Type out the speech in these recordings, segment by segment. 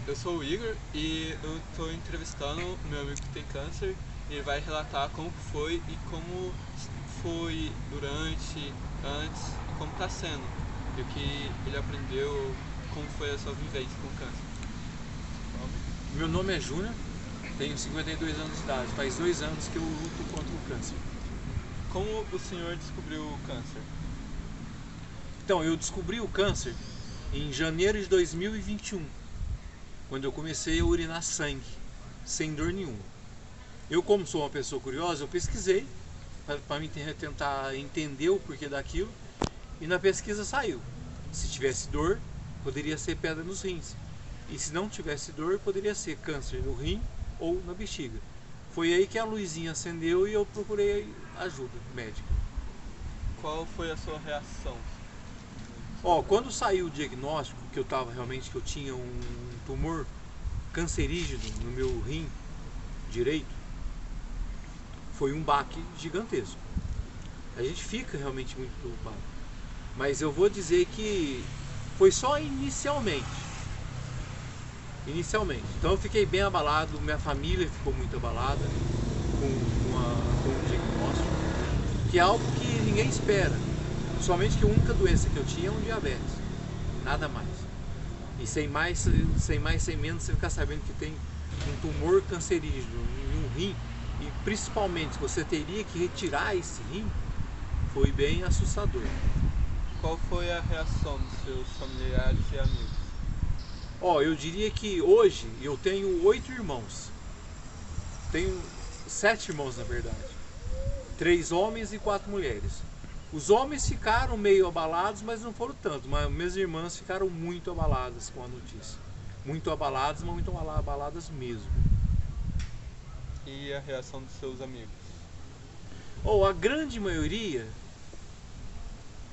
Eu sou o Igor e eu estou entrevistando o meu amigo que tem câncer. E ele vai relatar como foi e como foi durante, antes e como está sendo. E o que ele aprendeu, como foi a sua vivência com o câncer. Meu nome é Júnior, tenho 52 anos de idade. Faz 2 anos que eu luto contra o câncer. Como o senhor descobriu o câncer? Então, eu descobri o câncer em janeiro de 2021, quando eu comecei a urinar sangue, sem dor nenhuma. Eu, como sou uma pessoa curiosa, eu pesquisei para me tentar entender o porquê daquilo, e na pesquisa saiu. Se tivesse dor, poderia ser pedra nos rins. E se não tivesse dor, poderia ser câncer no rim ou na bexiga. Foi aí que a luzinha acendeu e eu procurei ajuda médica. Qual foi a sua reação? Quando saiu o diagnóstico que eu tinha um tumor cancerígeno no meu rim direito, foi um baque gigantesco. A gente fica realmente muito preocupado. Mas eu vou dizer que foi só inicialmente. Então eu fiquei bem abalado, minha família ficou muito abalada com o diagnóstico, que é algo que ninguém espera. Somente que a única doença que eu tinha é um diabetes, nada mais. E sem menos, você ficar sabendo que tem um tumor cancerígeno em um rim, e principalmente você teria que retirar esse rim, foi bem assustador. Qual foi a reação dos seus familiares e amigos? Eu diria que hoje eu tenho 8 irmãos. Tenho 7 irmãos, na verdade. 3 homens e 4 mulheres. Os homens ficaram meio abalados, mas não foram tanto. Mas minhas irmãs ficaram muito abaladas com a notícia. Muito abaladas, mas muito abaladas mesmo. E a reação dos seus amigos? A grande maioria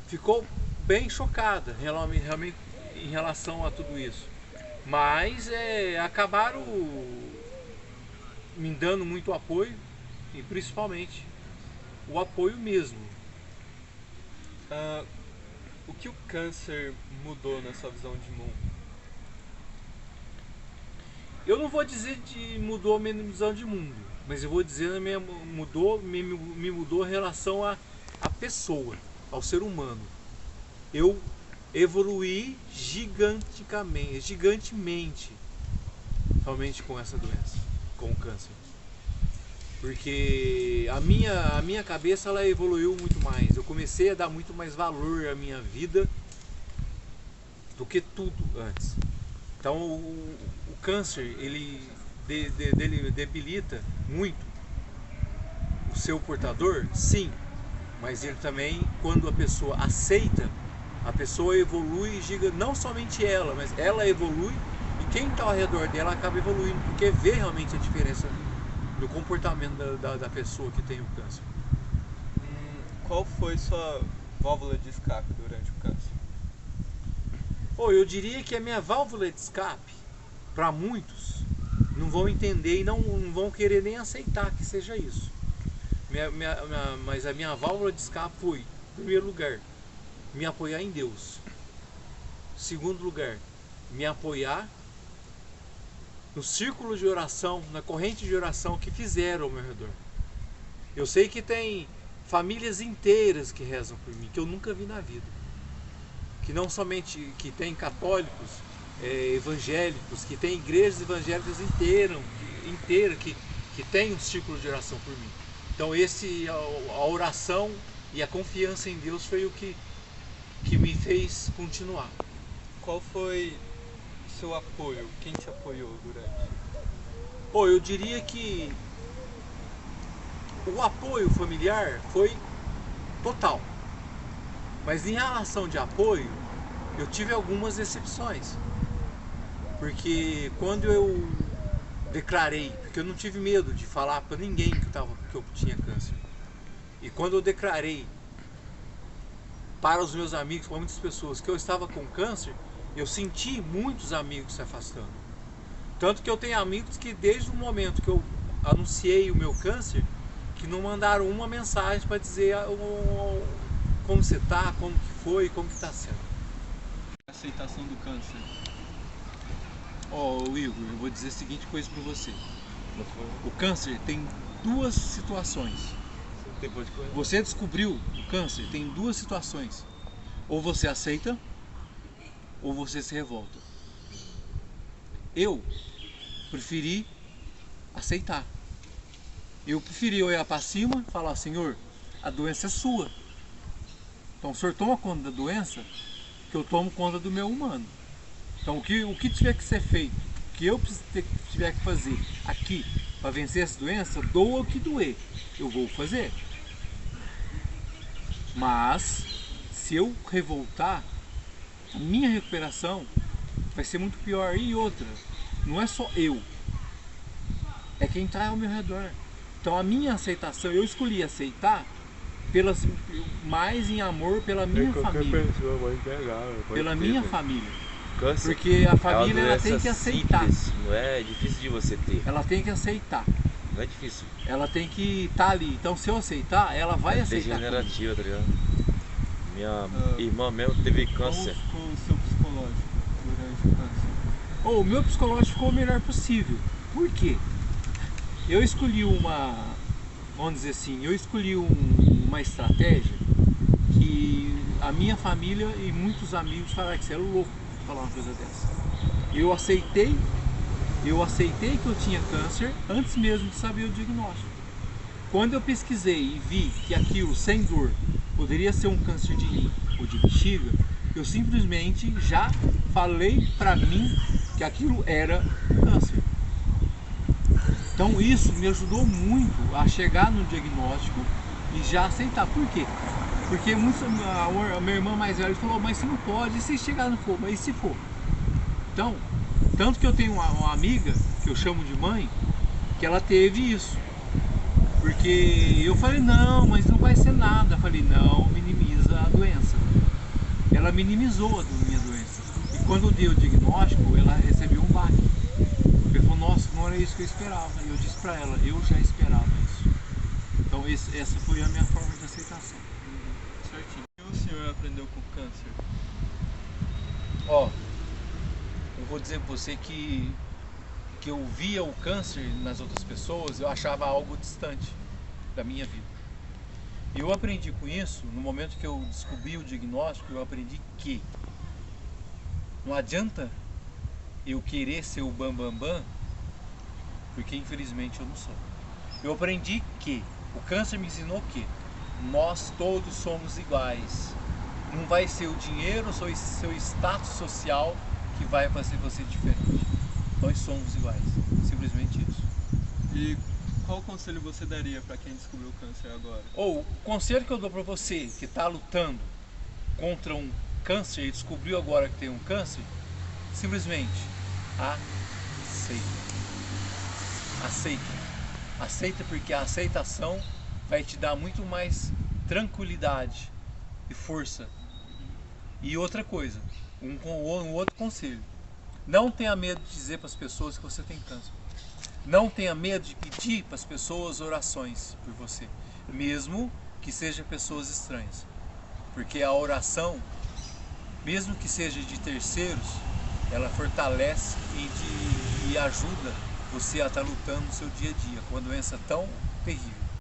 ficou bem chocada realmente em relação a tudo isso. Mas acabaram me dando muito apoio, e principalmente o apoio mesmo. O que o câncer mudou na sua visão de mundo? Eu não vou dizer que mudou a minha visão de mundo, mas eu vou dizer que me mudou em relação à pessoa, ao ser humano. Eu evoluí gigantemente realmente com essa doença, com o câncer. Porque a minha cabeça ela evoluiu muito mais. Eu comecei a dar muito mais valor à minha vida do que tudo antes. Então o câncer ele debilita muito o seu portador, sim, mas ele também, quando a pessoa aceita, a pessoa evolui, não somente ela, mas ela evolui e quem está ao redor dela acaba evoluindo, porque vê realmente a diferença no comportamento da pessoa que tem o câncer. Qual foi sua válvula de escape durante o câncer? Eu diria que a minha válvula de escape, para muitos, não vão entender e não vão querer nem aceitar que seja isso. Mas a minha válvula de escape foi, em primeiro lugar, me apoiar em Deus. Segundo lugar, me apoiar no círculo de oração, na corrente de oração que fizeram ao meu redor. Eu sei que tem famílias inteiras que rezam por mim, que eu nunca vi na vida. Que não somente que tem católicos, evangélicos, que tem igrejas evangélicas inteiras que tem um círculo de oração por mim. Então a oração e a confiança em Deus foi o que me fez continuar. Qual foi seu apoio? Quem te apoiou durante? Eu diria que o apoio familiar foi total. Mas em relação de apoio, eu tive algumas exceções. Porque quando eu declarei, porque eu não tive medo de falar para ninguém que eu tinha câncer. E quando eu declarei para os meus amigos, para muitas pessoas, que eu estava com câncer, eu senti muitos amigos se afastando. Tanto que eu tenho amigos que desde o momento que eu anunciei o meu câncer, que não mandaram uma mensagem para dizer como você está, como que foi, como que está sendo. Aceitação do câncer. Ó, Igor, eu vou dizer a seguinte coisa pra você. Não foi. O câncer tem duas situações. Depois de correr. Você descobriu o câncer, tem duas situações. Ou você aceita, ou você se revolta. Eu preferi aceitar. Eu preferi olhar para cima e falar: Senhor, a doença é sua. Então o Senhor toma conta da doença, que eu tomo conta do meu humano. Então o que tiver que ser feito, o que eu tiver que fazer aqui para vencer essa doença, doa o que doer, eu vou fazer. Mas se eu revoltar, a minha recuperação vai ser muito pior. E outra, não é só eu, é quem está ao meu redor. Então a minha aceitação, eu escolhi aceitar mais em amor pela minha família. Pessoa vai pegar, Pela minha família. Câncer Porque a é uma família ela tem doença que aceitar. simples, não é difícil de você ter. Ela tem que aceitar. Não é difícil. Ela tem que estar ali. Então se eu aceitar, ela vai É aceitar. degenerativa, tá ligado? Minha irmã mesmo teve câncer. Como ficou o seu psicológico durante o câncer? O meu psicológico ficou o melhor possível. Por quê? Eu escolhi vamos dizer assim, uma estratégia que a minha família e muitos amigos falaram que você era louco falar uma coisa dessa. Eu aceitei que eu tinha câncer antes mesmo de saber o diagnóstico. Quando eu pesquisei e vi que aquilo sem dor poderia ser um câncer de rim ou de bexiga, eu simplesmente já falei pra mim que aquilo era câncer. Então isso me ajudou muito a chegar no diagnóstico e já aceitar. Por quê? Porque a minha irmã mais velha falou: mas você não pode, e se chegar no for? Mas e se for? Então, tanto que eu tenho uma amiga, que eu chamo de mãe, que ela teve isso. Porque eu falei: não, mas não vai ser nada. Eu falei: não, minimiza a doença. Ela minimizou a minha doença. E quando deu o diagnóstico, ela recebeu um baque. Ele falou: nossa, não era isso que eu esperava. E eu disse pra ela: eu já esperava isso. Então essa foi a minha forma de aceitação. Certinho. O que o senhor aprendeu com o câncer? Ó, eu vou dizer pra você que eu via o câncer nas outras pessoas, eu achava algo distante da minha vida. E eu aprendi com isso, no momento que eu descobri o diagnóstico, eu aprendi que não adianta eu querer ser o bambambam, porque infelizmente eu não sou. Eu aprendi que o câncer me ensinou que nós todos somos iguais. Não vai ser o dinheiro ou seu status social que vai fazer você diferente. Nós somos iguais, simplesmente isso. E qual conselho você daria para quem descobriu o câncer agora? Ou o conselho que eu dou para você que está lutando contra um câncer e descobriu agora que tem um câncer, simplesmente aceita. Aceita. Aceita, porque a aceitação vai te dar muito mais tranquilidade e força. E outra coisa, um outro conselho: não tenha medo de dizer para as pessoas que você tem câncer. Não tenha medo de pedir para as pessoas orações por você, mesmo que sejam pessoas estranhas. Porque a oração, mesmo que seja de terceiros, ela fortalece e ajuda você a estar lutando no seu dia a dia com uma doença tão terrível.